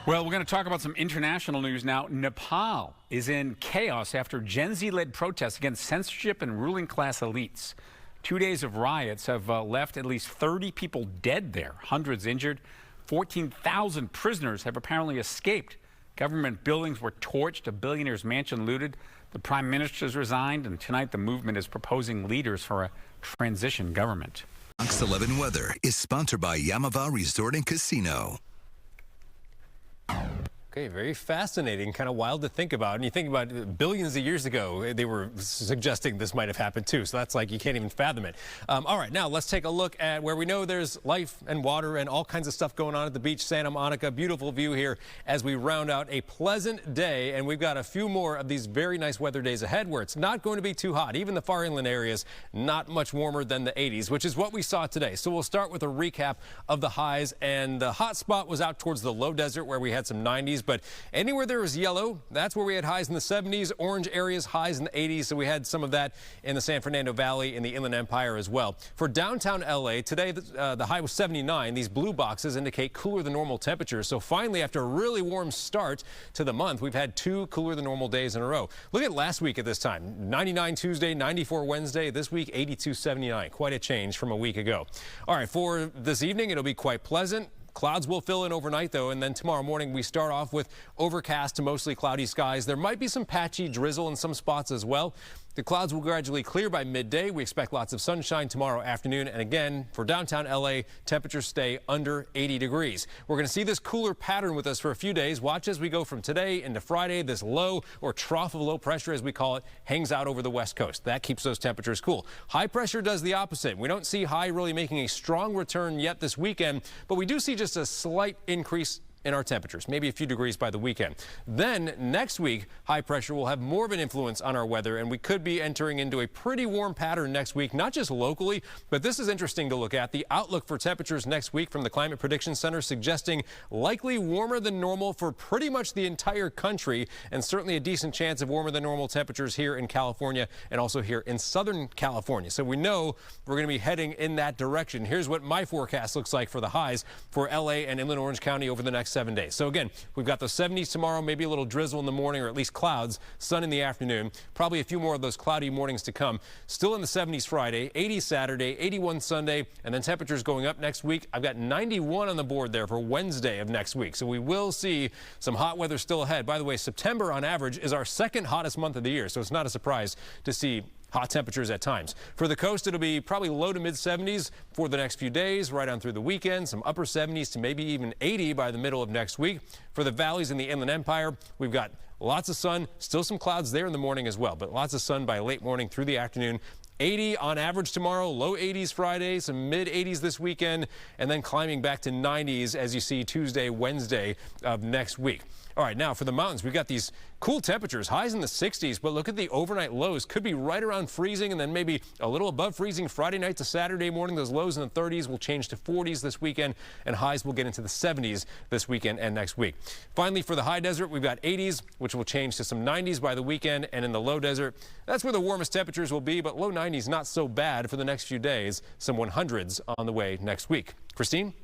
Well, we're going to talk about some international news now. Nepal is in chaos after Gen Z-led protests against censorship and ruling class elites. 2 days of riots have left at least 30 people dead there, hundreds injured. 14,000 prisoners have apparently escaped. Government buildings were torched, a billionaire's mansion looted. The prime minister's resigned, and tonight the movement is proposing leaders for a transition government. Fox 11 weather is sponsored by Yamava Resort and Casino. Okay, very fascinating, kind of wild to think about. And you think about billions of years ago, they were suggesting this might have happened too. So that's like, you can't even fathom it. All right, now let's take a look at where we know there's life and water and all kinds of stuff going on at the beach, Santa Monica. Beautiful view here as we round out a pleasant day. And we've got a few more of these very nice weather days ahead where it's not going to be too hot. Even the far inland areas, not much warmer than the 80s, which is what we saw today. So we'll start with a recap of the highs. And the hot spot was out towards the low desert where we had some 90s. But anywhere there was yellow, that's where we had highs in the 70s, orange areas, highs in the 80s. So we had some of that in the San Fernando Valley, in the Inland Empire as well. For downtown LA, today the high was 79. These blue boxes indicate cooler than normal temperatures. So finally, after a really warm start to the month, we've had 2 cooler than normal days in a row. Look at last week at this time, 99 Tuesday, 94 Wednesday. This week, 82, 79. Quite a change from a week ago. All right, for this evening, it'll be quite pleasant. Clouds will fill in overnight, though, and then tomorrow morning we start off with overcast to mostly cloudy skies. There might be some patchy drizzle in some spots as well. The clouds will gradually clear by midday. We expect lots of sunshine tomorrow afternoon. And again, for downtown LA, temperatures stay under 80 degrees. We're going to see this cooler pattern with us for a few days. Watch as we go from today into Friday. This low or trough of low pressure, as we call it, hangs out over the west coast. That keeps those temperatures cool. High pressure does the opposite. We don't see high really making a strong return yet this weekend, but we do see just a slight increase in our temperatures, maybe a few degrees by the weekend. Then next week, high pressure will have more of an influence on our weather, and we could be entering into a pretty warm pattern next week, not just locally, but this is interesting to look at. The outlook for temperatures next week from the Climate Prediction Center suggesting likely warmer than normal for pretty much the entire country, and certainly a decent chance of warmer than normal temperatures here in California and also here in Southern California. So we know we're going to be heading in that direction. Here's what my forecast looks like for the highs for LA and Inland Orange County over the next 7 days. So again, we've got the 70s tomorrow, maybe a little drizzle in the morning or at least clouds, sun in the afternoon, probably a few more of those cloudy mornings to come. Still in the 70s Friday, 80 Saturday, 81 Sunday, and then temperatures going up next week. I've got 91 on the board there for Wednesday of next week. So we will see some hot weather still ahead. By the way, September on average is our second hottest month of the year. So it's not a surprise to see hot temperatures at times. For the coast, it'll be probably low to mid 70s for the next few days, right on through the weekend, some upper 70s to maybe even 80 by the middle of next week. For the valleys in the Inland Empire, we've got lots of sun, still some clouds there in the morning as well, but lots of sun by late morning through the afternoon. 80 on average tomorrow, low 80s Friday, some mid 80s this weekend, and then climbing back to 90s as you see Tuesday, Wednesday of next week. All right, now for the mountains, we've got these cool temperatures, highs in the 60s, but look at the overnight lows. Could be right around freezing and then maybe a little above freezing Friday night to Saturday morning. Those lows in the 30s will change to 40s this weekend, and highs will get into the 70s this weekend and next week. Finally, for the high desert, we've got 80s, which will change to some 90s by the weekend, and in the low desert, that's where the warmest temperatures will be, but low 90s not so bad for the next few days. Some 100s on the way next week. Christine?